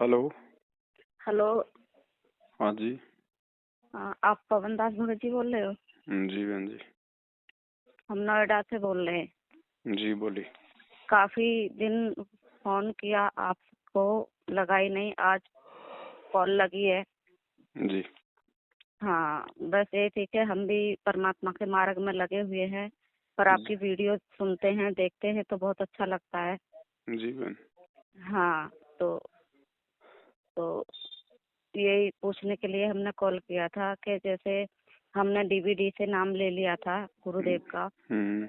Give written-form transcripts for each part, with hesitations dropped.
Hello. Hello. हाँ जी। आप पवन दास भगत जी बोल रहे हो? जी बहन जी। हम नोएडा से बोल रहे हैं। जी बोलिए। काफी दिन फोन किया आपको, लगाई नहीं, आज कॉल लगी है। जी। हाँ, बस ये ठीक है, हम भी परमात्मा के मार्ग में लगे हुए हैं, पर जी। आपकी वीडियो सुनते हैं, देखते हैं तो बहुत अच्छा लगता है। जी बहन। हाँ, तो यही पूछने के लिए हमने कॉल किया था कि जैसे हमने डीवीडी से नाम ले लिया था गुरुदेव का,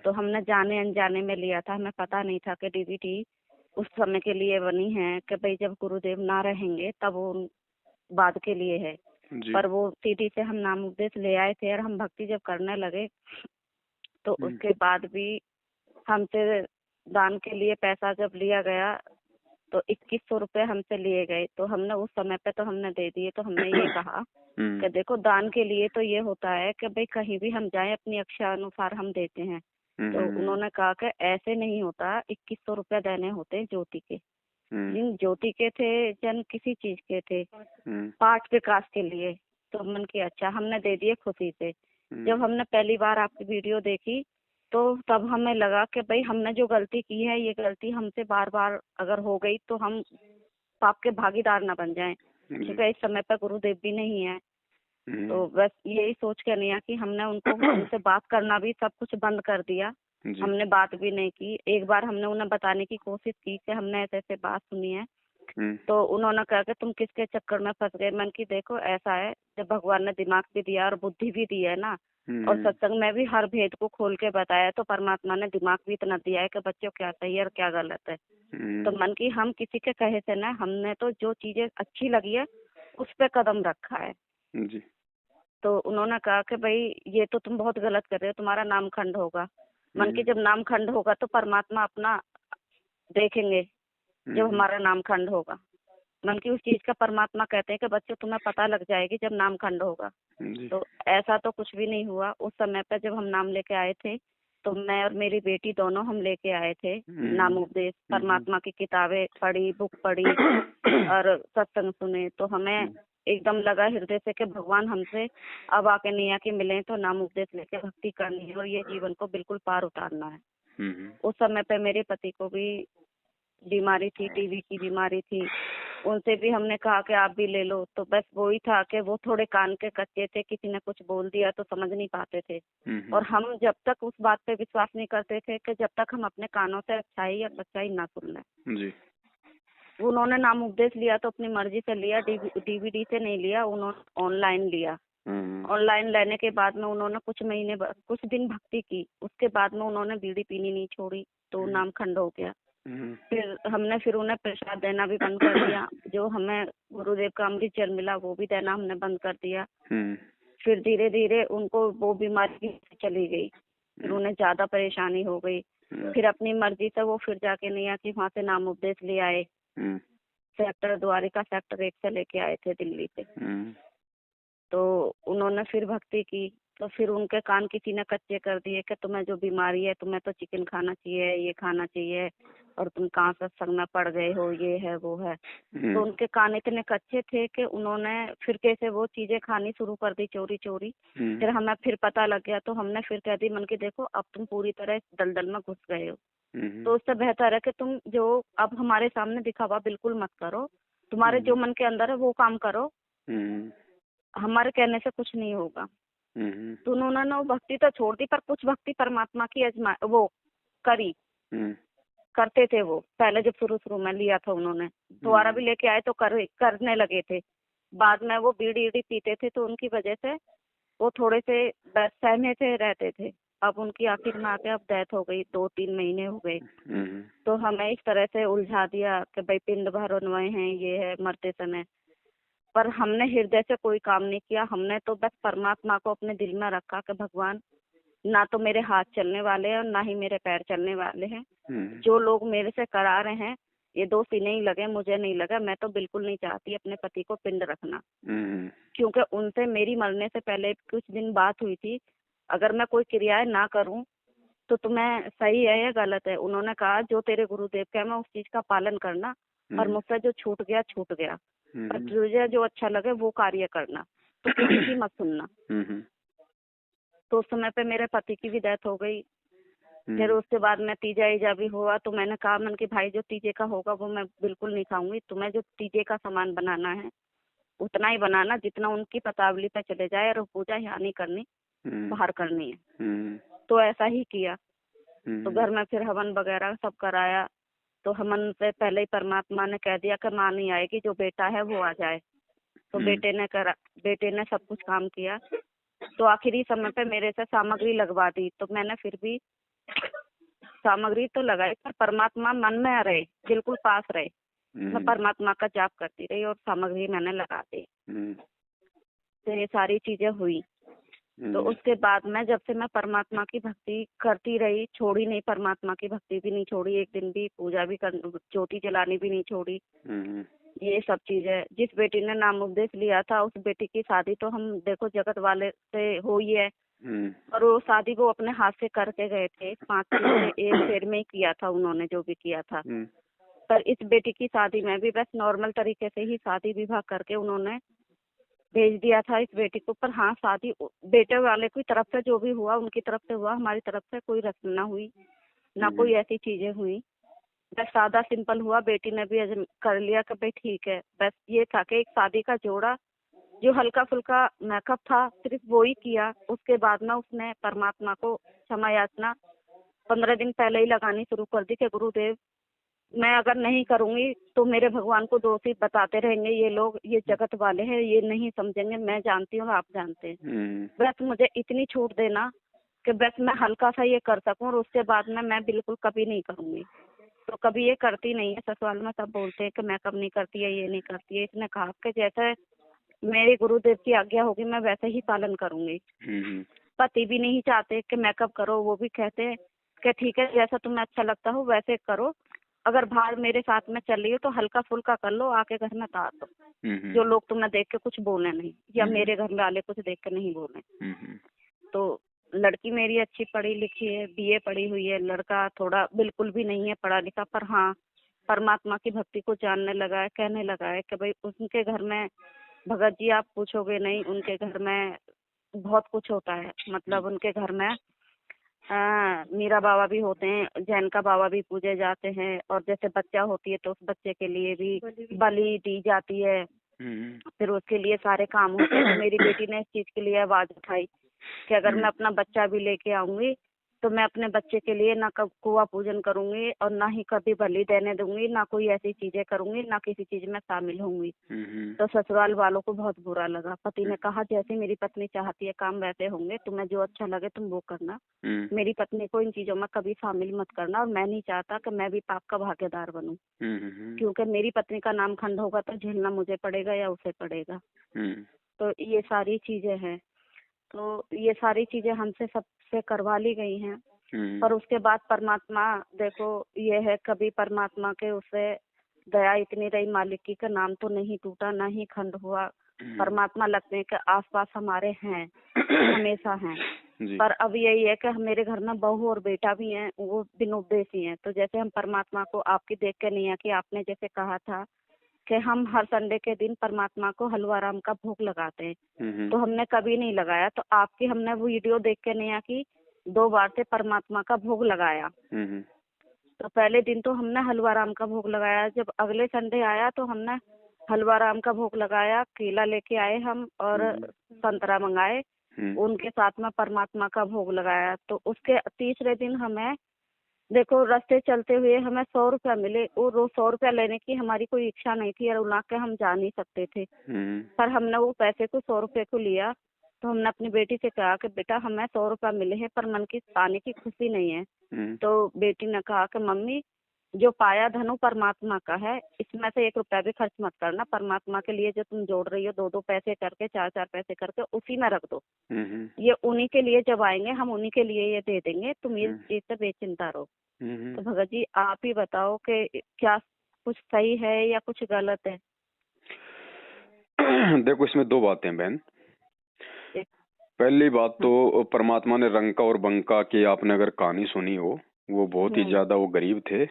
तो हमने जाने अनजाने में लिया था, हमें पता नहीं था कि डीवीडी उस समय के लिए बनी है कि भाई जब गुरुदेव ना रहेंगे तब वो बाद के लिए है। जी। पर वो सीडी से हम नाम उपदेश ले आए थे और हम भक्ति जब करने लगे तो उसके बाद भी हमसे दान के लिए पैसा जब लिया गया तो 2100 रुपए हमसे लिए गए, तो हमने उस समय पे तो हमने दे दिए। तो हमने ये कहा कि देखो, दान के लिए तो ये होता है कि भाई कहीं भी हम जाएं अपनी इच्छा अनुसार हम देते हैं। तो उन्होंने कहा कि ऐसे नहीं होता, 2100 रुपए देने होते हैं ज्योति के। जिन ज्योति के थे, जन किसी चीज के थे, पाठ विकास के लिए। तो मन की अच्छा हमने दे दिए खुशी से। जब हमने पहली बार आपकी वीडियो देखी तो तब हमें लगा कि भाई हमने जो गलती की है, ये गलती हमसे बार बार अगर हो गई तो हम पाप के भागीदार ना बन जाएं, क्योंकि इस समय पर गुरुदेव भी नहीं है। तो बस यही सोच कर लिया कि हमने उनसे बात करना भी सब कुछ बंद कर दिया। हमने बात भी नहीं की। एक बार हमने उन्हें बताने की कोशिश की कि हमने ऐसे ऐसे बात सुनी है, तो उन्होंने कहा कि तुम किसके चक्कर में फंस गए। मन की देखो, ऐसा है, जब भगवान ने दिमाग भी दिया और बुद्धि भी दी है ना, और सत्संग में भी हर भेद को खोल के बताया, तो परमात्मा ने दिमाग भी इतना दिया है कि बच्चों क्या सही है और क्या गलत है। तो मन की हम किसी के कहे से ना, हमने तो जो चीजें अच्छी लगी है उस पे कदम रखा है। जी। तो उन्होंने कहा कि भाई ये तो तुम बहुत गलत कर रहे हो, तुम्हारा नाम खंड होगा। मन की जब नाम खंड होगा तो परमात्मा अपना देखेंगे, जब हमारा नाम खंड होगा। मन की उस चीज का परमात्मा कहते हैं कि बच्चों तुम्हें पता लग जाएगी जब नाम खंड होगा। तो ऐसा तो कुछ भी नहीं हुआ। उस समय पर जब हम नाम लेके आए थे तो मैं और मेरी बेटी दोनों हम लेके आए थे नाम उपदेश, परमात्मा की किताबें पढ़ी, बुक पढ़ी और सत्संग सुने। तो हमें एकदम लगा हृदय से कि भगवान हमसे अब आके नहीं आके मिले तो नाम उपदेश लेके भक्ति करनी है और ये जीवन को बिल्कुल पार उतारना है। उस समय पे मेरे पति को भी बीमारी थी, टीबी की बीमारी थी। उनसे भी हमने कहा कि आप भी ले लो, तो बस वही था कि वो थोड़े कान के कच्चे थे, किसी ने कुछ बोल दिया तो समझ नहीं पाते थे। और हम जब तक उस बात पे विश्वास नहीं करते थे कि जब तक हम अपने कानों से अच्छाई या सच्चाई ना सुन लें। जी। उन्होंने नाम उपदेश लिया तो अपनी मर्जी से लिया, डीवीडी से नहीं लिया, उन्होंने ऑनलाइन लिया। ऑनलाइन लेने के बाद में उन्होंने कुछ दिन भक्ति की, उसके बाद में उन्होंने बीड़ी पीनी नहीं छोड़ी, तो नाम खंड हो गया। फिर उन्हें प्रसाद देना भी बंद कर दिया। जो हमें गुरुदेव का अमृत जल मिला वो भी देना हमने बंद कर दिया। फिर धीरे धीरे उनको वो बीमारी चली गई, फिर उन्हें ज्यादा परेशानी हो गई। फिर अपनी मर्जी से वो फिर जाके नहीं आती, वहाँ से नाम उपदेश ले आए, सेक्टर द्वारिका सेक्टर 1 से लेके आए थे दिल्ली से। तो उन्होंने फिर भक्ति की, तो फिर उनके कान किसी ने कच्चे कर दिए कि तुम्हें जो बीमारी है, तुम्हें तो चिकन खाना चाहिए, ये खाना चाहिए, और तुम कहाँ सत्संग में पड़ गए हो, ये है वो है। तो उनके कान इतने कच्चे थे कि उन्होंने फिर कैसे वो चीजें खानी शुरू कर दी चोरी चोरी। फिर हमें फिर पता लग गया तो हमने फिर कह दी मन की देखो, अब तुम पूरी तरह इस दलदल में घुस गए हो, तो उससे बेहतर है कि तुम जो अब हमारे सामने दिखावा बिल्कुल मत करो, तुम्हारे जो मन के अंदर है वो काम करो, हमारे कहने से कुछ नहीं होगा। तो उन्होंने ना भक्ति तो छोड़ दी, पर कुछ भक्ति परमात्मा की वो करी, करते थे वो पहले जब शुरू शुरू में लिया था उन्होंने। दोबारा भी लेके आए तो करने लगे थे। बाद में वो बीड़ी ईड़ी पीते थे तो उनकी वजह से वो थोड़े से सहमे थे, रहते थे। अब उनकी आखिर में आके अब डेथ हो गई, 2-3 महीने हो गए। तो हमें इस तरह से उलझा दिया कि भाई पिंड भरनवाए हैं, ये है मरते समय। पर हमने हृदय से कोई काम नहीं किया, हमने तो बस परमात्मा को अपने दिल में रखा कि भगवान, ना तो मेरे हाथ चलने वाले हैं और ना ही मेरे पैर चलने वाले हैं। जो लोग मेरे से करा रहे हैं ये दोषी नहीं लगे, मुझे नहीं लगा। मैं तो बिल्कुल नहीं चाहती अपने पति को पिंड रखना, क्योंकि उनसे मेरी मरने से पहले कुछ दिन बात हुई थी, अगर मैं कोई क्रियाएं ना करूं तो तुम्हें सही है या गलत है। उन्होंने कहा जो तेरे गुरुदेव का है मैं उस चीज का पालन करना, और मुझसे जो छूट गया छूट गया, पर तुझे जो अच्छा लगे वो कार्य करना, तो किसी की मत सुनना। तो उस समय पे मेरे पति की भी डेथ हो गई। फिर उसके बाद में तीजा ईजा भी हुआ, तो मैंने कहा मन कि भाई जो तीजे का होगा वो मैं बिल्कुल नहीं खाऊंगी, तुम्हें जो तीजे का सामान बनाना है उतना ही बनाना जितना उनकी पतावली पे चले जाए, और पूजा यहाँ नहीं करनी, बाहर करनी है। तो ऐसा ही किया। तो घर में फिर हवन वगैरह सब कराया। तो हवन से पहले ही परमात्मा ने कह दिया कि माँ नहीं आएगी, जो बेटा है वो आ जाए। तो बेटे ने सब कुछ काम किया। तो आखिरी समय पे मेरे से सामग्री लगवा दी। तो मैंने फिर भी सामग्री तो लगाई, पर परमात्मा मन में रहे, बिल्कुल पास रहे। मैं परमात्मा का जाप करती रही और सामग्री मैंने लगा दी। तो ये सारी चीजें हुई। तो उसके बाद में जब से मैं परमात्मा की भक्ति करती रही, छोड़ी नहीं, परमात्मा की भक्ति भी नहीं छोड़ी, एक दिन भी पूजा भी कर, ज्योति जलानी भी नहीं छोड़ी। ये सब चीजें, जिस बेटी ने नाम उपदेश लिया था उस बेटी की शादी तो हम देखो जगत वाले से हो ही है, और वो शादी वो अपने हाथ से करके गए थे। 5 दिन से एक शेर में ही किया था उन्होंने जो भी किया था। पर इस बेटी की शादी में भी बस नॉर्मल तरीके से ही शादी विवाह करके उन्होंने भेज दिया था इस बेटी को। पर हाँ, शादी बेटे वाले की तरफ से जो भी हुआ उनकी तरफ से हुआ, हमारी तरफ से कोई रस्म ना हुई, ना कोई ऐसी चीजें हुई। बस सादा सिंपल हुआ। बेटी ने भी कर लिया कि भाई ठीक है। बस ये था कि एक शादी का जोड़ा जो हल्का फुल्का मेकअप था सिर्फ वो ही किया। उसके बाद में उसने परमात्मा को क्षमा याचना 15 दिन पहले ही लगानी शुरू कर दी कि गुरुदेव मैं अगर नहीं करूंगी तो मेरे भगवान को दोषी बताते रहेंगे ये लोग, ये जगत वाले हैं, ये नहीं समझेंगे, मैं जानती हूँ आप जानते हैं। बस मुझे इतनी छूट देना कि बस मैं हल्का सा ये कर सकूं, और उसके बाद में मैं बिल्कुल कभी नहीं करूंगी। तो कभी ये करती नहीं है। ससुराल में सब बोलते हैं कि मेकअप नहीं करती है, ये नहीं करती है। इसने कहा कि जैसे मेरे गुरुदेव की आज्ञा होगी मैं वैसे ही पालन करूंगी। पति भी नहीं चाहते कि मेकअप करो, वो भी कहते हैं कि ठीक है जैसा तुम्हें अच्छा लगता हो वैसे करो, अगर बाहर मेरे साथ में चल रही हो तो हल्का फुल्का कर लो, आके घर में उतार दो, जो लोग तुम्हें देख के कुछ बोले नहीं, या मेरे घर वाले कुछ देख के नहीं बोले। तो लड़की मेरी अच्छी पढ़ी लिखी है, BA पढ़ी हुई है। लड़का थोड़ा बिल्कुल भी नहीं है पढ़ा लिखा, पर हाँ परमात्मा की भक्ति को जानने लगा है, कहने लगा है कि भाई उनके घर में भगत जी आप पूछोगे नहीं, उनके घर में बहुत कुछ होता है। मतलब उनके घर में मीरा बाबा भी होते हैं, जैन का बाबा भी पूजे जाते हैं, और जैसे बच्चा होती है तो उस बच्चे के लिए भी बलि दी जाती है, फिर उसके लिए सारे काम होते हैं। तो मेरी बेटी ने इस चीज के लिए आवाज उठाई कि अगर मैं अपना बच्चा भी लेके आऊंगी तो मैं अपने बच्चे के लिए ना कुआं पूजन करूंगी, और ना ही कभी बलि देने दूंगी, ना कोई ऐसी चीजें करूंगी, ना किसी चीज में शामिल होंगी। तो ससुराल वालों को बहुत बुरा लगा। पति ने कहा जैसे मेरी पत्नी चाहती है काम वैसे होंगे, तुम्हें जो अच्छा लगे तुम वो करना, मेरी पत्नी को इन चीजों में कभी शामिल मत करना, और मैं नहीं चाहता कि मैं भी पाप का भागीदार बनूं, क्योंकि मेरी पत्नी का नाम खंड होगा तो झेलना मुझे पड़ेगा या उसे पड़ेगा। तो ये सारी चीजें हैं। तो ये सारी चीजें हमसे सबसे करवा ली गई हैं। पर उसके बाद परमात्मा देखो ये है, कभी परमात्मा के उसे दया इतनी रही मालिक की का नाम तो नहीं टूटा, ना ही खंड हुआ। परमात्मा लगने के आसपास हमारे हैं, हमेशा हैं। पर अब यही है कि मेरे घर में बहू और बेटा भी हैं, वो बिन उपदेशी हैं। तो जैसे हम परमात्मा को आपकी देख के नहीं है कि आपने जैसे कहा था कि हम हर संडे के दिन परमात्मा को हलवा राम का भोग लगाते हैं, तो हमने कभी नहीं लगाया। तो आपकी हमने वो वीडियो देख के नहीं कि 2 बार से परमात्मा का भोग लगाया। तो पहले दिन तो हमने हलवा राम का भोग लगाया, जब अगले संडे आया तो हमने हलवा राम का भोग लगाया, केला लेके आए हम और संतरा मंगाए, उनके साथ में परमात्मा का भोग लगाया। तो उसके तीसरे दिन हमें देखो रास्ते चलते हुए हमें 100 रुपया मिले, और 100 रुपया लेने की हमारी कोई इच्छा नहीं थी, और उला के हम जा नहीं सकते थे। पर हमने वो पैसे को 100 रुपये को लिया। तो हमने अपनी बेटी से कहा कि बेटा हमें 100 रुपया मिले हैं, पर मन की पाने की खुशी नहीं है। तो बेटी ने कहा कि मम्मी जो पाया धनु परमात्मा का है, इसमें से 1 रुपया भी खर्च मत करना, परमात्मा के लिए जो तुम जोड़ रही हो 2-2 पैसे करके 4-4 पैसे करके उसी में रख दो, ये उन्हीं के लिए जब आएंगे हम उन्हीं के लिए ये दे देंगे, तुम इस चीज से बेचिंता रहो। तो भगत जी आप ही बताओ कि क्या कुछ सही है या कुछ गलत है? देखो इसमें 2 बातें बहन। पहली बात तो परमात्मा ने रंका और बंका की आपने अगर कहानी सुनी हो, वो बहुत ही ज्यादा वो गरीब थे,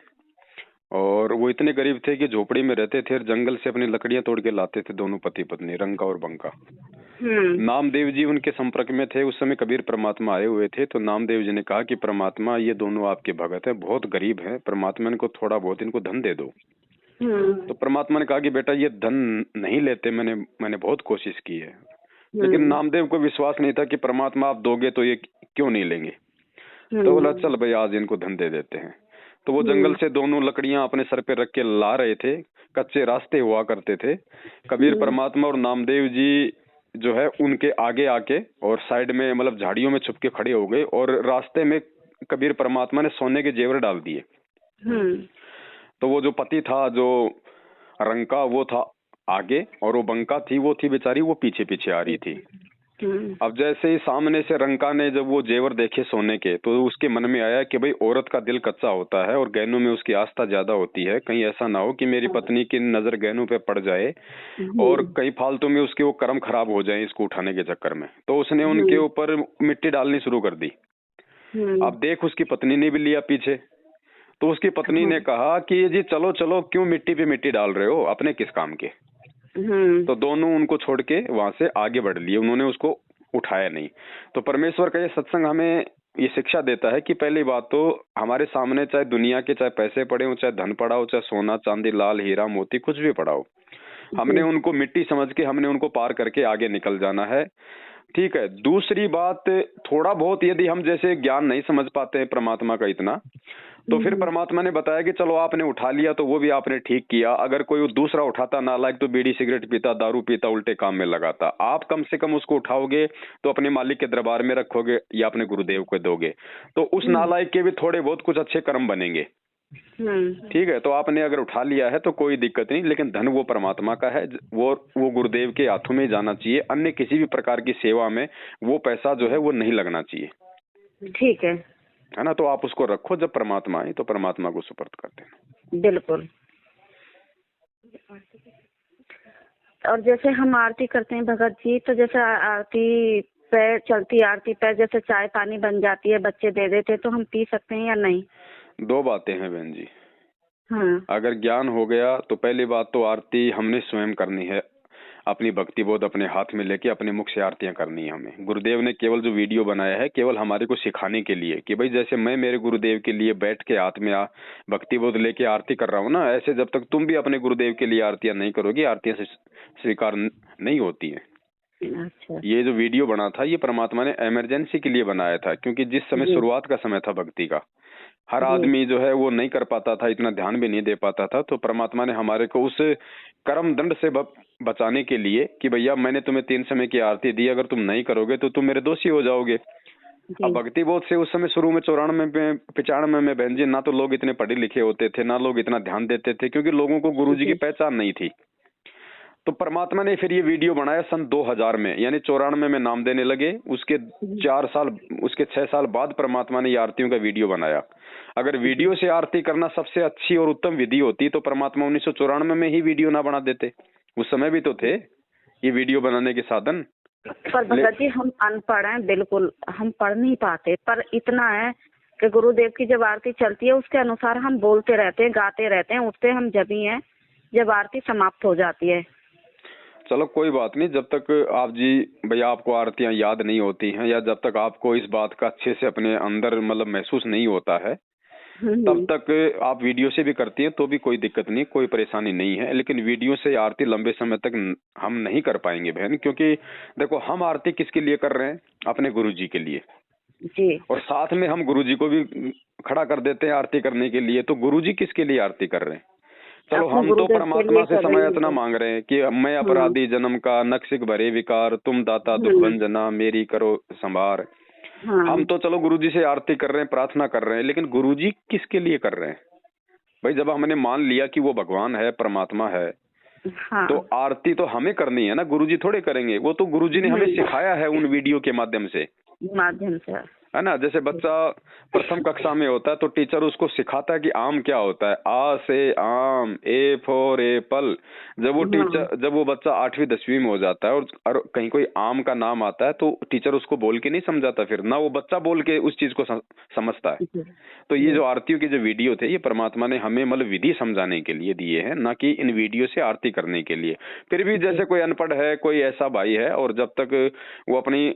और वो इतने गरीब थे कि झोपड़ी में रहते थे और जंगल से अपनी लकड़ियां तोड़ के लाते थे, दोनों पति पत्नी, रंका और बंका। नामदेव जी उनके संपर्क में थे उस समय, कबीर परमात्मा आए हुए थे। तो नामदेव जी ने कहा कि परमात्मा, ये दोनों आपके भगत हैं, बहुत गरीब हैं, परमात्मा इनको थोड़ा बहुत इनको धन दे दो। तो परमात्मा ने कहा कि बेटा ये धन नहीं लेते, मैंने बहुत कोशिश की है। लेकिन नामदेव को विश्वास नहीं था कि परमात्मा आप दोगे तो ये क्यों नहीं लेंगे। तो बोला चल भाई आज इनको धन दे देते हैं। तो वो जंगल से दोनों लकड़ियां अपने सर पे रख के ला रहे थे। कच्चे रास्ते हुआ करते थे। कबीर परमात्मा और नामदेव जी जो है उनके आगे आके और साइड में मतलब झाड़ियों में छुप के खड़े हो गए और रास्ते में कबीर परमात्मा ने सोने के जेवर डाल दिए। तो वो जो पति था, जो रंका, वो था आगे और वो बंका थी, वो थी बेचारी, वो पीछे पीछे आ रही थी। अब जैसे ही सामने से रंका ने जब वो जेवर देखे सोने के, तो उसके मन में आया कि भाई औरत का दिल कच्चा होता है और गहनों में उसकी आस्था ज्यादा होती है, कहीं ऐसा ना हो कि मेरी पत्नी की नजर गहनों पे पड़ जाए और कहीं फालतू में उसके वो कर्म खराब हो जाए इसको उठाने के चक्कर में। तो उसने उनके ऊपर मिट्टी डालनी शुरू कर दी। अब देख उसकी पत्नी ने भी लिया पीछे। तो उसकी पत्नी ने कहा कि जी चलो चलो, क्यों मिट्टी पे मिट्टी डाल रहे हो, अपने किस काम के। तो दोनों उनको छोड़ के वहां से आगे बढ़ लिए, उन्होंने उसको उठाया नहीं। तो परमेश्वर का ये सत्संग हमें ये शिक्षा देता है कि पहली बात तो हमारे सामने चाहे दुनिया के चाहे पैसे पड़े हो, चाहे धन पड़ा हो, चाहे सोना चांदी लाल हीरा मोती कुछ भी पड़ा हो, हमने उनको मिट्टी समझ के हमने उनको पार करके आगे निकल जाना है। ठीक है। दूसरी बात, थोड़ा बहुत यदि हम जैसे ज्ञान नहीं समझ पाते हैं परमात्मा का इतना, तो फिर परमात्मा ने बताया कि चलो आपने उठा लिया तो वो भी आपने ठीक किया। अगर कोई दूसरा उठाता नालायक तो बीड़ी सिगरेट पीता, दारू पीता, उल्टे काम में लगाता, आप कम से कम उसको उठाओगे तो अपने मालिक के दरबार में रखोगे या अपने गुरुदेव को दोगे, तो उस नालायक के भी थोड़े बहुत कुछ अच्छे कर्म बनेंगे। ठीक है। तो आपने अगर उठा लिया है तो कोई दिक्कत नहीं, लेकिन धन वो परमात्मा का है, वो गुरुदेव के हाथों में जाना चाहिए। अन्य किसी भी प्रकार की सेवा में वो पैसा जो है वो नहीं लगना चाहिए। ठीक है ना। तो आप उसको रखो, जब परमात्मा आए तो परमात्मा को सुपर्द कर देना। बिल्कुल। और जैसे हम आरती करते हैं भगत जी, तो जैसे आरती पे चलती, आरती पे जैसे चाय पानी बन जाती है, बच्चे दे देते, तो हम पी सकते हैं या नहीं? दो बातें हैं बहन जी। अगर ज्ञान हो गया तो पहली बात तो आरती हमने स्वयं करनी है, अपनी भक्ति बोध अपने हाथ में लेके अपने मुख से आरतियां करनी है हमें। गुरुदेव ने केवल जो वीडियो बनाया है केवल हमारे को सिखाने के लिए कि भाई जैसे मैं मेरे गुरुदेव के लिए बैठ के हाथ में भक्ति बोध लेके आरती कर रहा हूँ ना, ऐसे जब तक तुम भी अपने गुरुदेव के लिए आरतियां नहीं करोगी, आरतियां स्वीकार नहीं होती है। अच्छा। ये जो वीडियो बना था ये परमात्मा ने इमरजेंसी के लिए बनाया था, क्योंकि जिस समय शुरुआत का समय था भक्ति का, हर आदमी जो है वो नहीं कर पाता था, इतना ध्यान भी नहीं दे पाता था। तो परमात्मा ने हमारे को उस कर्म दंड से बचाने के लिए कि भैया मैंने तुम्हें 3 समय की आरती दी, अगर तुम नहीं करोगे तो तुम मेरे दोषी हो जाओगे। अब भक्ति बोध से उस समय शुरू में 94 में बहन जी, ना तो लोग इतने पढ़े लिखे होते थे, ना लोग इतना ध्यान देते थे, क्योंकि लोगों को गुरुजी की पहचान नहीं थी। तो परमात्मा ने फिर ये वीडियो बनाया सन 2000 में, यानी 94 में नाम देने लगे। उसके 6 साल बाद परमात्मा ने ये आरतियों का वीडियो बनाया। अगर वीडियो से आरती करना सबसे अच्छी और उत्तम विधि होती तो परमात्मा 1994 में ही वीडियो ना बना देते। उस समय भी तो थे ये वीडियो बनाने के साधन। पर भगत जी हम अनपढ़ हैं, बिल्कुल हम पढ़ नहीं पाते, पर इतना है कि गुरुदेव की जब आरती चलती है उसके अनुसार हम बोलते रहते हैं, गाते रहते हैं, उठते हम जब ही हैं जब आरती समाप्त हो जाती है। चलो कोई बात नहीं, जब तक आप जी भैया आपको आरतियां याद नहीं होती हैं, या जब तक आपको इस बात का अच्छे से अपने अंदर मतलब महसूस नहीं होता है, तब तक आप वीडियो से भी करती हैं तो भी कोई दिक्कत नहीं, कोई परेशानी नहीं है। लेकिन वीडियो से आरती लंबे समय तक हम नहीं कर पाएंगे बहन, क्योंकि देखो हम आरती किसके लिए कर रहे हैं, अपने गुरुजी के लिए जी। और साथ में हम गुरुजी को भी खड़ा कर देते हैं आरती करने के लिए। तो गुरुजी किसके लिए आरती कर रहे हैं? चलो हम तो परमात्मा से समय इतना मांग रहे हैं कि मैं अपराधी जन्म का, नक्सिक भरे विकार, तुम दाता दुख भंजना, मेरी करो संभार। हम तो चलो गुरुजी से आरती कर रहे हैं, प्रार्थना कर रहे हैं, लेकिन गुरुजी किसके लिए कर रहे हैं भाई? जब हमने मान लिया कि वो भगवान है, परमात्मा है, तो आरती तो हमें करनी है ना, गुरुजी थोड़े करेंगे। वो तो गुरुजी ने हमें सिखाया है उन वीडियो के माध्यम से। है ना। जैसे बच्चा प्रथम कक्षा में होता है तो टीचर उसको सिखाता है कि आम क्या होता है, आ से आम, ए फॉर एप्पल। जब वो बच्चा 8वीं 10वीं में हो जाता है और कहीं कोई आम का नाम आता है तो टीचर उसको बोल के नहीं समझाता, फिर ना वो बच्चा बोल के उस चीज को समझता है। तो ये जो आरतियों के जो वीडियो थे, ये परमात्मा ने हमें मतलब विधि समझाने के लिए दिए हैं, ना कि इन वीडियो से आरती करने के लिए। फिर भी जैसे कोई अनपढ़ है, कोई ऐसा भाई है, और जब तक वो अपनी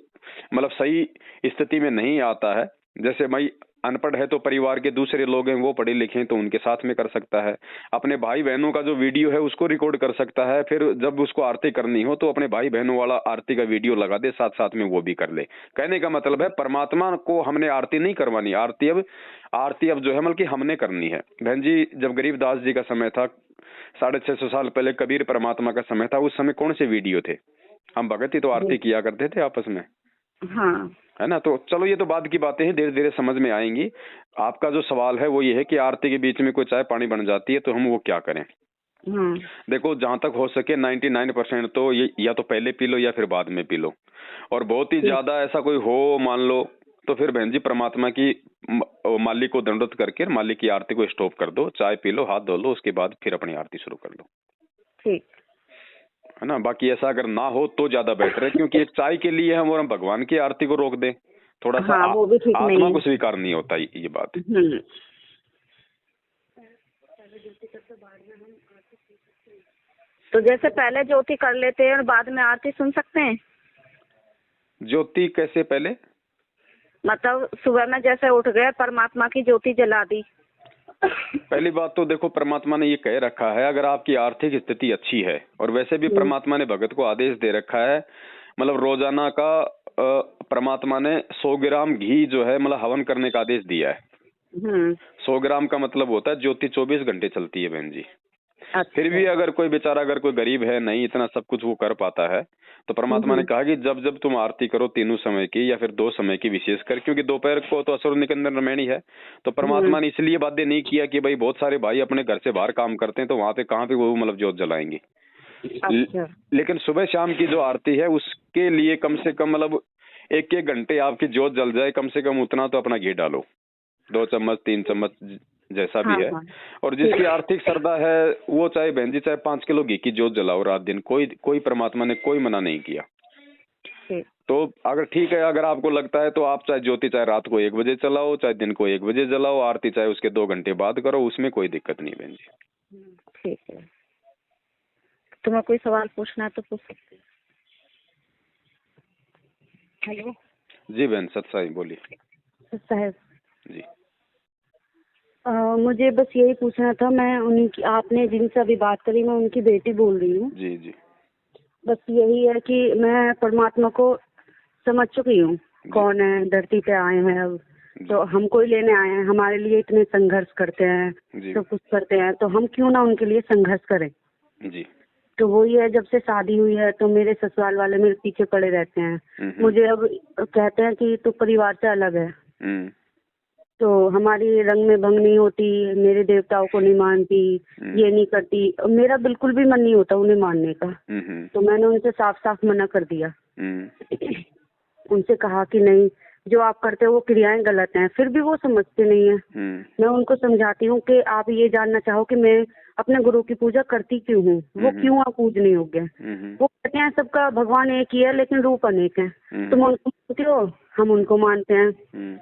मतलब सही स्थिति में नहीं आता है, जैसे भाई अनपढ़ है तो परिवार के दूसरे लोग हैं वो पढ़े लिखे हैं तो उनके साथ में कर सकता है, अपने भाई बहनों का जो वीडियो है उसको रिकॉर्ड कर सकता है, फिर जब उसको आरती करनी हो तो अपने भाई बहनों वाला आरती का वीडियो लगा दे, साथ साथ में वो भी कर ले। कहने का मतलब है परमात्मा को हमने आरती नहीं करवानी, आरती अब जो है मतलब कि हमने करनी है। बहन जी, जब गरीबदास जी का समय था, 650 साल पहले कबीर परमात्मा का समय था, उस समय कौन से वीडियो थे? हम भगत ही तो आरती किया करते थे आपस में, हाँ, है ना। तो चलो ये तो बाद की बातें हैं, धीरे धीरे समझ में आएंगी। आपका जो सवाल है वो ये है कि आरती के बीच में कोई चाय पानी बन जाती है तो हम वो क्या करें। देखो, जहां तक हो सके 99% तो ये या तो पहले पी लो या फिर बाद में पी लो, और बहुत ही ज्यादा ऐसा कोई हो मान लो तो फिर बहन जी परमात्मा की मालिक को दंडवत करके मालिक की आरती को स्टॉप कर दो, चाय पी लो, हाथ धो लो, उसके बाद फिर अपनी आरती शुरू कर लो, ठीक है ना। बाकी ऐसा अगर ना हो तो ज्यादा बेटर है, क्योंकि एक चाय के लिए हम भगवान की आरती को रोक दें, थोड़ा सा वो भी ठीक नहीं आत्मा है। को स्वीकार नहीं होता ये बात। तो जैसे पहले ज्योति कर लेते हैं और बाद में आरती सुन सकते हैं? ज्योति कैसे पहले? मतलब सुबह में जैसे उठ गए परमात्मा की ज्योति जला दी। पहली बात तो देखो, परमात्मा ने ये कह रखा है अगर आपकी आर्थिक स्थिति अच्छी है, और वैसे भी परमात्मा ने भगत को आदेश दे रखा है, मतलब रोजाना का परमात्मा ने 100 ग्राम घी जो है मतलब हवन करने का आदेश दिया है। 100 ग्राम का मतलब होता है ज्योति 24 घंटे चलती है बहन जी। अच्छा। फिर भी अगर कोई बेचारा, अगर कोई गरीब है, नहीं इतना सब कुछ वो कर पाता है, तो परमात्मा ने कहा कि जब जब तुम आरती करो तीनों समय की या फिर 2 समय की विशेषकर, क्योंकि दोपहर को तो असुर निकंदन रमैनी है, तो परमात्मा ने इसलिए बाध्य नहीं किया कि भाई बहुत सारे भाई अपने घर से बाहर काम करते हैं तो वहां पे कहाँ पे वो मतलब ज्योत जलाएंगे। अच्छा। लेकिन सुबह शाम की जो आरती है उसके लिए कम से कम मतलब 1-1 घंटे आपकी ज्योत जल जाए, कम से कम उतना तो अपना घी डालो, 2 चम्मच 3 चम्मच जैसा भी है। और जिसकी आर्थिक श्रद्धा है वो चाहे बहन जी चाहे 5 किलो घी की ज्योत जलाओ रात दिन, कोई परमात्मा ने कोई मना नहीं किया। तो अगर ठीक है, अगर आपको लगता है तो आप चाहे ज्योति चाहे रात को 1 बजे चलाओ, चाहे दिन को 1 बजे जलाओ, आरती चाहे उसके 2 घंटे बाद करो, उसमें कोई दिक्कत नहीं बहन जी। ठीक है। तुम्हें कोई सवाल पूछना है तो पूछ सकते हैं। हेलो जी बहन सत्साई बोलिए। साहब जी मुझे बस यही पूछना था, मैं उनकी, आपने जिनसे अभी बात करी, मैं उनकी बेटी बोल रही हूँ। जी जी। बस यही है कि मैं परमात्मा को समझ चुकी हूँ कौन है, धरती पे आए हैं अब, तो हमको ही लेने आए हैं, हमारे लिए इतने संघर्ष करते हैं, सब कुछ करते हैं, तो हम क्यों ना उनके लिए संघर्ष करें। जी। तो वही है, जब से शादी हुई है तो मेरे ससुराल वाले मेरे पीछे पड़े रहते हैं। मुझे अब कहते हैं कि तू परिवार से अलग है, तो हमारी रंग में भंग नहीं होती, मेरे देवताओं को नहीं मानती, ये नहीं करती। मेरा बिल्कुल भी मन नहीं होता उन्हें मानने का, तो मैंने उनसे साफ साफ मना कर दिया। उनसे कहा कि नहीं, जो आप करते हो वो क्रियाएं गलत हैं, फिर भी वो समझते नहीं है। मैं उनको समझाती हूँ कि आप ये जानना चाहो कि मैं अपने गुरु की पूजा करती क्यों हूँ, वो क्यों आप पूजने योग्य है। वो कहते हैं सबका भगवान एक ही है लेकिन रूप अनेक है, तुम उनको मानते हो, हम उनको मानते हैं।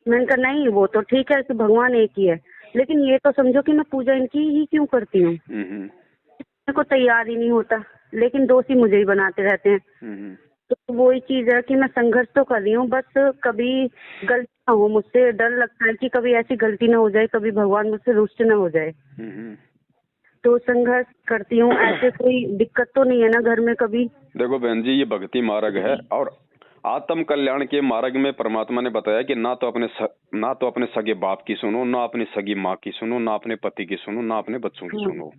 मैंने कहा नहीं, वो तो ठीक है कि भगवान एक ही है, लेकिन ये तो समझो कि मैं पूजा इनकी ही क्यों करती हूँ। मेरे को तैयार ही नहीं होता, लेकिन दोषी मुझे ही बनाते रहते हैं। तो वही चीज है कि मैं संघर्ष तो कर रही हूँ, बस कभी गलती ना हो मुझसे, डर लगता है कि कभी ऐसी गलती ना हो जाए, कभी भगवान मुझसे रुष्ट ना हो जाए। तो संघर्ष करती हूँ। ऐसे कोई दिक्कत तो नहीं है ना घर में कभी? देखो बहन जी, ये भक्ति मार्ग है, और आत्म कल्याण के मार्ग में परमात्मा ने बताया कि ना तो अपने सगे बाप की सुनो, ना अपनी सगी माँ की सुनो, ना अपने पति की सुनो, ना अपने बच्चों की सुनो।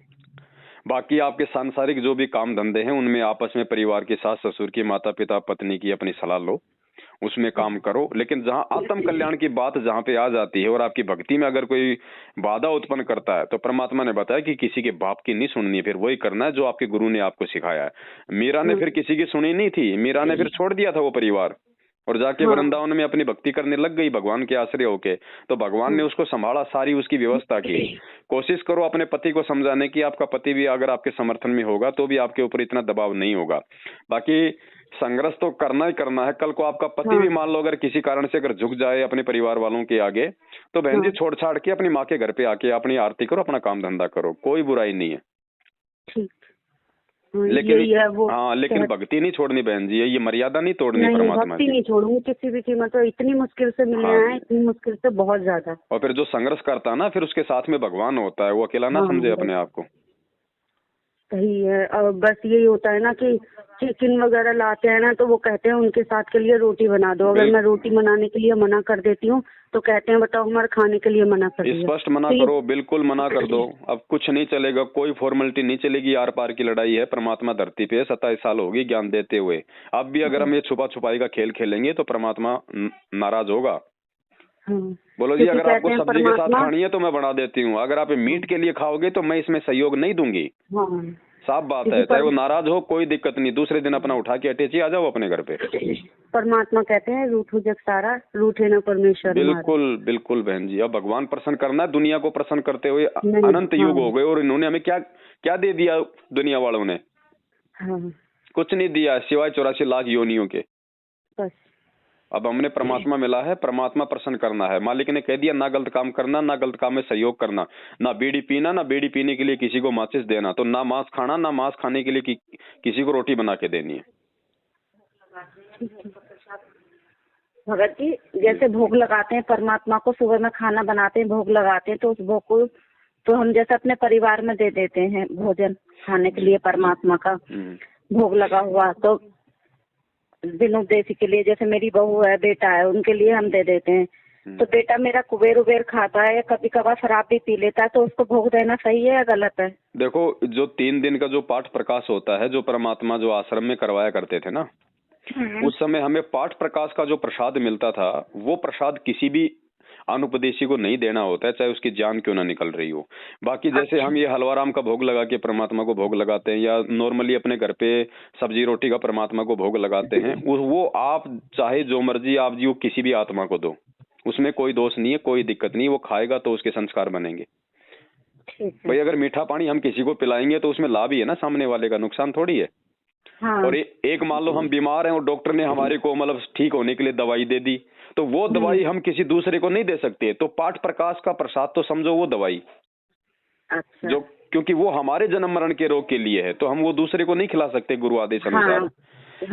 बाकी आपके सांसारिक जो भी काम धंधे हैं उनमें आपस में परिवार के सास ससुर की, माता पिता पत्नी की अपनी सलाह लो, उसमें काम करो। लेकिन जहां आत्म कल्याण की बात जहां पे आ जाती है और आपकी भक्ति में अगर कोई बाधा उत्पन्न करता है, तो परमात्मा ने बताया कि किसी के बाप की नहीं सुननी है, फिर वही करना है जो आपके गुरु ने आपको सिखाया है। मीरा ने फिर किसी की सुनी नहीं थी, मीरा ने फिर छोड़ दिया था वो परिवार, और जाके वृंदावन में अपनी भक्ति करने लग गई भगवान के आश्रय होके। तो भगवान ने उसको संभाला, सारी उसकी व्यवस्था की। कोशिश करो अपने पति को समझाने की, आपका पति भी अगर आपके समर्थन में होगा तो भी आपके ऊपर इतना दबाव नहीं होगा। बाकी संघर्ष तो करना ही करना है। कल को आपका पति भी मान लो अगर किसी कारण से अगर झुक जाए अपने परिवार वालों के आगे, तो बहन जी छोड़ छाड़ के अपनी माँ के घर पे आके अपनी आरती करो, अपना काम धंधा करो, कोई बुराई नहीं है। लेकिन लेकिन भक्ति नहीं छोड़नी बहन जी, ये मर्यादा नहीं तोड़नी परमात्मा की। नहीं छोड़ूंगी किसी भी कीमत पर। इतनी मुश्किल से मिले हैं, इतनी मुश्किल से बहुत ज्यादा। और फिर जो संघर्ष करता है ना, फिर उसके साथ में भगवान होता है, वो अकेला ना समझे अपने आप को। सही है। और बस यही होता है ना कि चिकन वगैरह लाते हैं ना, तो वो कहते हैं उनके साथ के लिए रोटी बना दो। अगर मैं रोटी बनाने के लिए मना कर देती हूँ तो कहते हैं बताओ हमारे खाने के लिए मना कर दिया। स्पष्ट मना करो, बिल्कुल मना कर दो। अब कुछ नहीं चलेगा, कोई फॉर्मेलिटी नहीं चलेगी। आर पार की लड़ाई है। परमात्मा धरती पे 27 साल होगी ज्ञान देते हुए। अब भी अगर हम ये छुपा छुपाई का खेल खेलेंगे तो परमात्मा नाराज होगा। बोलो जी, अगर आपको सब्जी के साथ खानी है तो मैं बना देती हूँ, अगर आप मीट के लिए खाओगे तो मैं इसमें सहयोग नहीं दूंगी। साफ बात है। चाहे वो नाराज हो कोई दिक्कत नहीं, दूसरे दिन अपना उठा के अटैची आ जाओ अपने घर पे। परमात्मा कहते हैं रूठो जग सारा, रूठे न परमेश्वर। बिल्कुल बिल्कुल बहन जी। अब भगवान प्रसन्न करना है, दुनिया को प्रसन्न करते हुए अनंत युग हो गए और इन्होंने हमें क्या क्या दे दिया दुनिया वालों ने? कुछ नहीं दिया सिवाय 84 लाख योनियों के। अब हमने परमात्मा मिला है, परमात्मा प्रसन्न करना है। मालिक ने कह दिया ना गलत काम करना, ना गलत काम में सहयोग करना, ना बीड़ी पीना, ना बीड़ी पीने के लिए किसी को माचिस देना, तो ना मांस खाना, ना मांस खाने के लिए किसी को रोटी बना के देनी है। भगत जी जैसे भोग लगाते हैं परमात्मा को, सुबह में खाना बनाते हैं, भोग लगाते हैं, तो उस भोग को तो हम जैसे अपने परिवार में दे देते हैं भोजन खाने के लिए। परमात्मा का भोग लगा हुआ तो बिन उद्देश्य के लिए, जैसे मेरी बहू है, बेटा है, उनके लिए हम दे देते हैं। तो बेटा मेरा कुबेर उबेर खाता है या कभी कभार शराब भी पी लेता है, तो उसको भोग देना सही है या गलत है? देखो, जो 3 दिन का जो पाठ प्रकाश होता है, जो परमात्मा जो आश्रम में करवाया करते थे ना, उस समय हमें पाठ प्रकाश का जो प्रसाद मिलता था, वो प्रसाद किसी भी अनुपदेशी को नहीं देना होता है, चाहे उसकी जान क्यों ना निकल रही हो। बाकी जैसे हम ये हलवाराम का भोग लगा के परमात्मा को भोग लगाते हैं, या नॉर्मली अपने घर पे सब्जी रोटी का परमात्मा को भोग लगाते हैं, वो आप चाहे जो मर्जी आप जी किसी भी आत्मा को दो, उसमें कोई दोष नहीं है, कोई दिक्कत नहीं। वो खाएगा तो उसके संस्कार बनेंगे। भाई अगर मीठा पानी हम किसी को पिलाएंगे तो उसमें लाभ ही है ना, सामने वाले का नुकसान थोड़ी है। और एक मान लो हम बीमार हैं और डॉक्टर ने हमारे को मतलब ठीक होने के लिए दवाई दे दी, तो वो दवाई हम किसी दूसरे को नहीं दे सकते। तो पाठ प्रकाश का प्रसाद तो समझो वो दवाई। अच्छा। जो क्योंकि वो हमारे जन्म मरण के रोग के लिए है, तो हम वो दूसरे को नहीं खिला सकते गुरु आदेश अनुसार।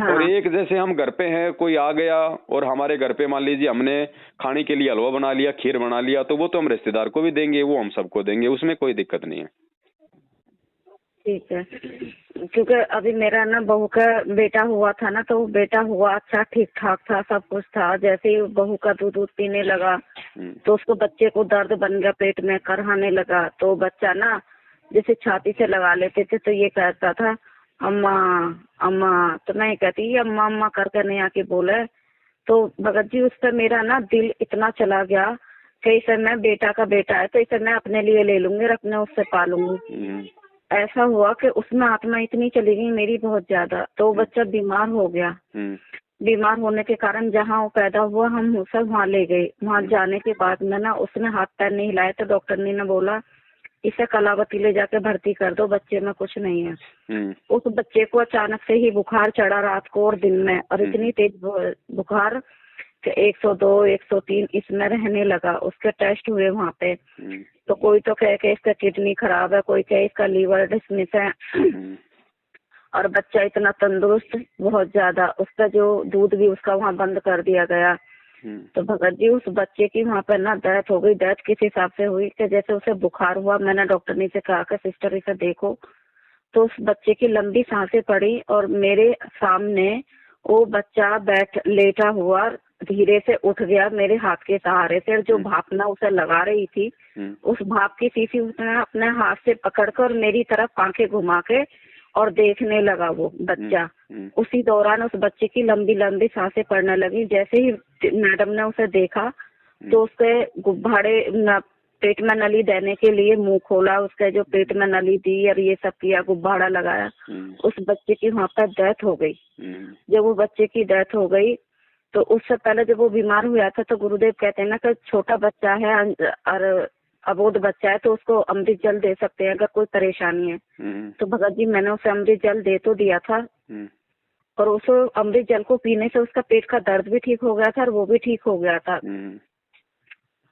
और एक जैसे हम घर पे हैं, कोई आ गया और हमारे घर पे मान लीजिए हमने खाने के लिए हलवा बना लिया, खीर बना लिया, तो वो तो हम रिश्तेदार को भी देंगे, वो हम सबको देंगे, उसमें कोई दिक्कत नहीं है। ठीक है। क्योंकि अभी मेरा ना बहू का बेटा हुआ था ना, तो बेटा हुआ अच्छा ठीक ठाक था, सब कुछ था। जैसे ही बहू का दूध पीने लगा तो उसको बच्चे को दर्द बन गया, पेट में करहाने लगा। तो बच्चा ना जैसे छाती से लगा लेते थे, तो ये कहता था अम्मा अम्मा, तो मैं कहती अम्मा अम्मा करके नहीं आके बोले। तो भगत जी उस पर मेरा ना दिल इतना चला गया कि इसे मैं बेटा का बेटा है तो इसे मैं अपने लिए ले लूंगी और अपने उससे पालूंगी। ऐसा हुआ कि उसमें आत्मा इतनी चली गई मेरी बहुत ज्यादा। तो वो बच्चा बीमार हो गया। बीमार होने के कारण जहाँ वो पैदा हुआ हम उसे वहाँ ले गए। वहाँ जाने के बाद में ना उसने हाथ पैर नहीं हिलाए, तो डॉक्टर ने बोला इसे कलावती ले जाके भर्ती कर दो, बच्चे में कुछ नहीं है। उस बच्चे को अचानक से ही बुखार चढ़ा रात को और दिन में, और इतनी तेज बुखार कि 102 103 इसमें रहने लगा। उसके टेस्ट हुए वहाँ पे, तो कोई तो कहे कि इसका किडनी खराब है, कोई कहे इसका लीवर डिसमिस है। और बच्चा इतना तंदुरुस्त बहुत ज्यादा, उसका जो दूध भी उसका वहाँ बंद कर दिया गया। तो भगत जी उस बच्चे की वहाँ पर ना डेथ हो गई। डेथ किस हिसाब से हुई कि जैसे उसे बुखार हुआ, मैंने डॉक्टर ने से कहा कि सिस्टर इसे देखो, तो उस बच्चे की लंबी सांसें पड़ी और मेरे सामने वो बच्चा लेटा हुआ धीरे से उठ गया मेरे हाथ के सहारे से। जो भाप ना उसे लगा रही थी, उस भाप की शीशी उसने अपने हाथ से पकड़कर मेरी तरफ आंखें घुमा के और देखने लगा वो बच्चा। उसी दौरान उस बच्चे की लंबी लंबी सांसें पड़ने लगी। जैसे ही मैडम ने उसे देखा तो उसके गुब्बारे पेट में नली देने के लिए मुंह खोला, उसके जो पेट में नली दी और ये सब किया, गुब्बारा लगाया। उस बच्चे की वहाँ पर डेथ हो गई। जब वो बच्चे की डेथ हो गई तो उससे पहले जब वो बीमार हुआ था तो गुरुदेव कहते हैं ना कि छोटा बच्चा है और अबोध बच्चा है तो उसको अमृत जल दे सकते हैं अगर कोई परेशानी है। तो भगत जी मैंने उसे अमृत जल दे तो दिया था और उस अमृत जल को पीने से उसका पेट का दर्द भी ठीक हो गया था और वो भी ठीक हो गया था।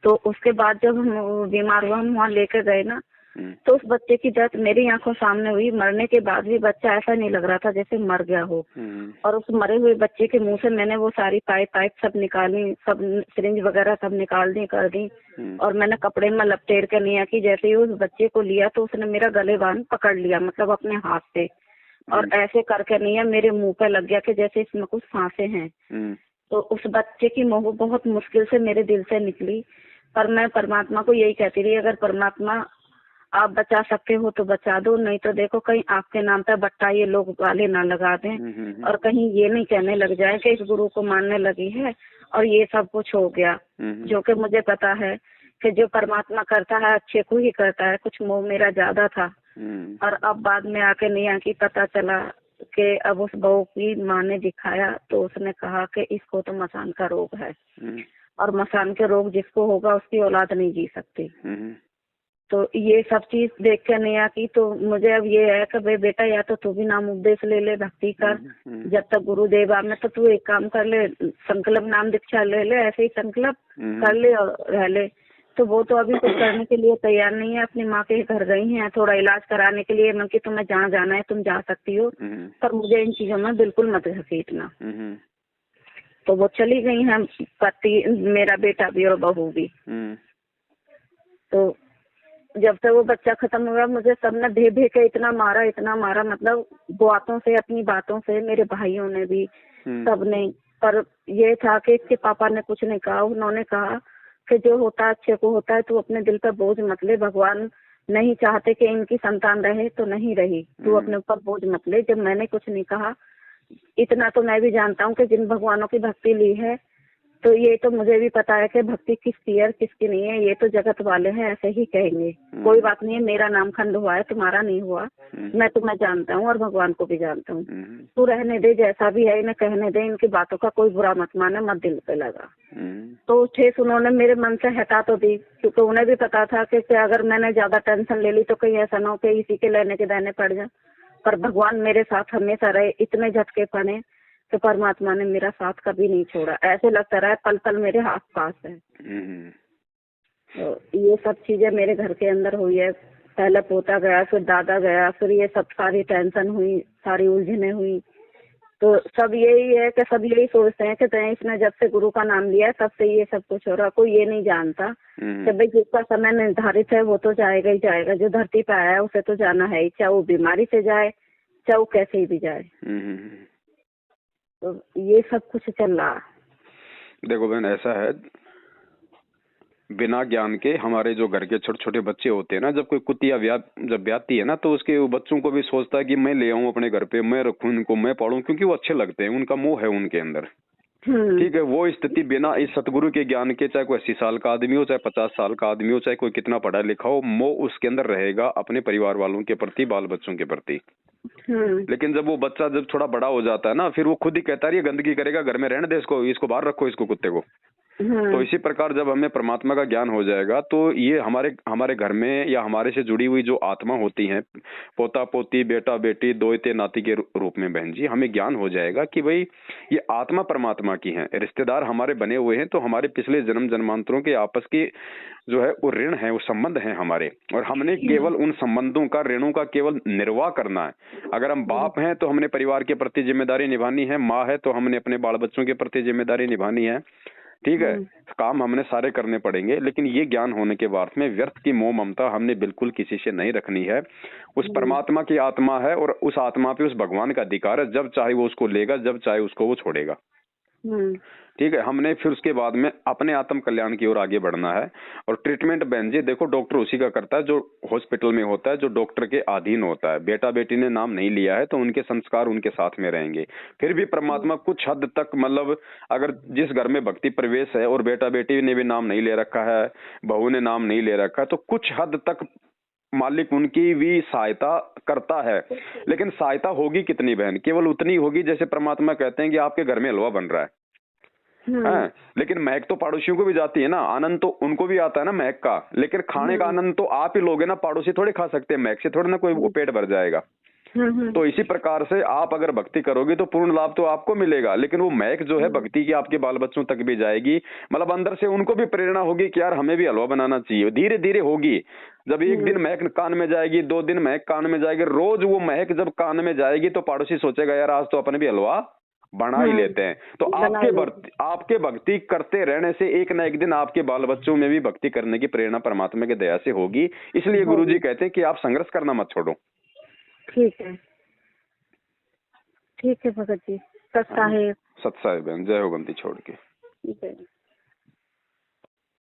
तो उसके बाद जब हम बीमार हुआ हम वहाँ लेकर गए ना तो उस बच्चे की डेथ मेरी आंखों सामने हुई। मरने के बाद भी बच्चा ऐसा नहीं लग रहा था जैसे मर गया हो। और उस मरे हुए बच्चे के मुंह से मैंने वो सारी पाइप सब निकाली, सब सिरिंज वगैरह सब निकाल दी कर दी और मैंने कपड़े में लपेट कर लिया कि जैसे ही उस बच्चे को लिया तो उसने मेरा गले बांध पकड़ लिया, मतलब अपने हाथ से, और ऐसे करके नहीं मेरे मुंह पे लग गया कि जैसे इसमें कुछ सांसें हैं। तो उस बच्चे की मोह बहुत मुश्किल से मेरे दिल से निकली, पर मैं परमात्मा को यही कहती रही, अगर परमात्मा आप बचा सकते हो तो बचा दो, नहीं तो देखो कहीं आपके नाम पे बट्टा ये लोग गाले ना लगा दें और कहीं ये नहीं कहने लग जाए कि इस गुरु को मानने लगी है और ये सब कुछ हो गया। जो कि मुझे पता है कि जो परमात्मा करता है अच्छे को ही करता है। कुछ मोह मेरा ज्यादा था और अब बाद में आके नहीं की पता चला कि अब उस बहू की माँ ने दिखाया तो उसने कहा कि इसको तो मसान का रोग है और मसान के रोग जिसको होगा उसकी औलाद नहीं जी सकती। तो ये सब चीज देख के नहीं की तो मुझे अब ये है कि भाई बेटा या तो तू भी नाम उपदेश ले ले, भक्ति कर, जब तक गुरुदेव में तो तू एक काम कर ले, संकल्प नाम दीक्षा ले ले, ऐसे ही संकल्प कर ले और रह ले। तो वो तो अभी कुछ करने के लिए तैयार नहीं है, अपनी माँ के घर गई हैं थोड़ा इलाज कराने के लिए। मैं कि तुम्हें जहाँ जाना है तुम जा सकती हो पर मुझे इन चीजों में बिल्कुल मत घसीटना। तो वो चली गई हैं, पति मेरा बेटा भी और बहू भी। तो जब से वो बच्चा खत्म हुआ मुझे सबने भे के इतना मारा, मतलब बातों से, अपनी बातों से, मेरे भाइयों ने भी, सबने। पर ये था कि इसके पापा ने कुछ नहीं कहा। उन्होंने कहा कि जो होता है अच्छे को होता है, तू अपने दिल पर बोझ मत ले, भगवान नहीं चाहते कि इनकी संतान रहे तो नहीं रही, तू अपने ऊपर बोझ मत ले। जब मैंने कुछ नहीं कहा, इतना तो मैं भी जानता हूँ कि जिन भगवानों की भक्ति ली है तो ये तो मुझे भी पता है कि भक्ति किसकी है किसकी नहीं है, ये तो जगत वाले हैं ऐसे ही कहेंगे। कोई बात नहीं है, मेरा नाम खंड हुआ है, तुम्हारा नहीं हुआ, मैं तुम्हें जानता हूँ और भगवान को भी जानता हूँ। तू रहने दे, जैसा भी है इन्हें कहने दे, इनकी बातों का कोई बुरा मत माने, मत दिल पे लगा। तो ठेस उन्होंने मेरे मन से हटा तो दी, क्योंकि उन्हें भी पता था कि अगर मैंने ज्यादा टेंशन ले ली तो कहीं ऐसा ना हो कि इसी के लेने के देने पड़ जाए। पर भगवान मेरे साथ हमेशा रहे, इतने झटके पड़े तो परमात्मा ने मेरा साथ कभी नहीं छोड़ा। ऐसे लगता रहा पल पल मेरे हाथ पास है। तो ये सब चीजें मेरे घर के अंदर हुई है। पहले पोता गया, फिर दादा गया, फिर ये सब सारी टेंशन हुई, सारी उलझने हुई। तो सब यही है कि सब यही सोचते हैं कि इसने जब से गुरु का नाम लिया है तब से ये सब कुछ हो रहा। कोई ये नहीं जानता कि भाई जिसका समय निर्धारित है वो तो जाएगा ही जाएगा। जो धरती पे आया है उसे तो जाना है ही, चाहे वो बीमारी से जाए चाहे वो कैसे ही भी जाए। तो ये सब कुछ चल रहा। देखो बहन, ऐसा है, बिना ज्ञान के हमारे जो घर के छोटे छोटे बच्चे होते हैं ना, जब कोई कुतिया जब ब्याती है ना तो उसके बच्चों को भी सोचता है कि मैं ले आऊं अपने घर पे, मैं रखूं इनको, मैं पालूं, क्योंकि वो अच्छे लगते हैं, उनका मोह है उनके अंदर। ठीक है, वो स्थिति बिना इस सतगुरु के ज्ञान के, चाहे कोई 80 साल का आदमी हो, चाहे 50 साल का आदमी हो, चाहे कोई कितना पढ़ा लिखा हो, मोह उसके अंदर रहेगा अपने परिवार वालों के प्रति, बाल बच्चों के प्रति। लेकिन जब वो बच्चा जब थोड़ा बड़ा हो जाता है ना, फिर वो खुद ही कहता है ये गंदगी करेगा, घर में रहने दे इसको बाहर रखो, इसको कुत्ते को। तो इसी प्रकार जब हमें परमात्मा का ज्ञान हो जाएगा तो ये हमारे घर में या हमारे से जुड़ी हुई जो आत्मा होती है, पोता पोती, बेटा बेटी, दोते नाती के रूप में बहन जी, हमें ज्ञान हो जाएगा कि भाई ये आत्मा परमात्मा की है, रिश्तेदार हमारे बने हुए हैं, तो हमारे पिछले जन्म जन्मांतरों के आपस की जो है वो ऋण है, वो संबंध है हमारे, और हमने केवल उन संबंधों का, ऋणों का केवल निर्वाह करना है। अगर हम बाप हैं तो हमने परिवार के प्रति जिम्मेदारी निभानी है, माँ है तो हमने अपने बाल बच्चों के प्रति जिम्मेदारी निभानी है। ठीक है, काम हमने सारे करने पड़ेंगे, लेकिन ये ज्ञान होने के बाद में व्यर्थ की मोह ममता हमने बिल्कुल किसी से नहीं रखनी है। उस परमात्मा की आत्मा है और उस आत्मा पे उस भगवान का अधिकार है, जब चाहे वो उसको लेगा, जब चाहे उसको वो छोड़ेगा। ठीक है, हमने फिर उसके बाद में अपने आत्म कल्याण की ओर आगे बढ़ना है। और ट्रीटमेंट बहन जी देखो, डॉक्टर उसी का करता है जो हॉस्पिटल में होता है, जो डॉक्टर के अधीन होता है। बेटा बेटी ने नाम नहीं लिया है तो उनके संस्कार उनके साथ में रहेंगे। फिर भी परमात्मा कुछ हद तक, मतलब अगर जिस घर में भक्ति प्रवेश है और बेटा बेटी ने भी नाम नहीं ले रखा है, बहू ने नाम नहीं ले रखा है, तो कुछ हद तक मालिक उनकी भी सहायता करता है। लेकिन सहायता होगी कितनी बहन? केवल उतनी होगी जैसे परमात्मा कहते हैं कि आपके घर में हलवा बन रहा है, है, लेकिन महक तो पड़ोसियों को भी जाती है ना, आनंद तो उनको भी आता है ना महक का, लेकिन खाने का आनंद तो आप ही लोगे ना, पड़ोसी थोड़ी खा सकते हैं, महक से थोड़ी ना कोई वो पेट भर जाएगा। तो इसी प्रकार से आप अगर भक्ति करोगे तो पूर्ण लाभ तो आपको मिलेगा, लेकिन वो महक जो है भक्ति की आपके बाल बच्चों तक भी जाएगी, मतलब अंदर से उनको भी प्रेरणा होगी कि यार हमें भी हलवा बनाना चाहिए, धीरे धीरे होगी। जब एक दिन महक कान में जाएगी, 2 दिन महक कान में जाएगी, रोज वो महक जब कान में जाएगी तो पड़ोसी सोचेगा यार आज तो अपन भी हलवा बना ही लेते हैं। तो आपके भक्ति करते रहने से एक ना एक दिन आपके बाल बच्चों में भी भक्ति करने की प्रेरणा परमात्मा की दया से होगी। इसलिए गुरुजी कहते हैं कि आप संघर्ष करना मत छोड़ो। ठीक है भगत जी। सत साहेब। सत साहेब, जय हो बंदी छोड़ के।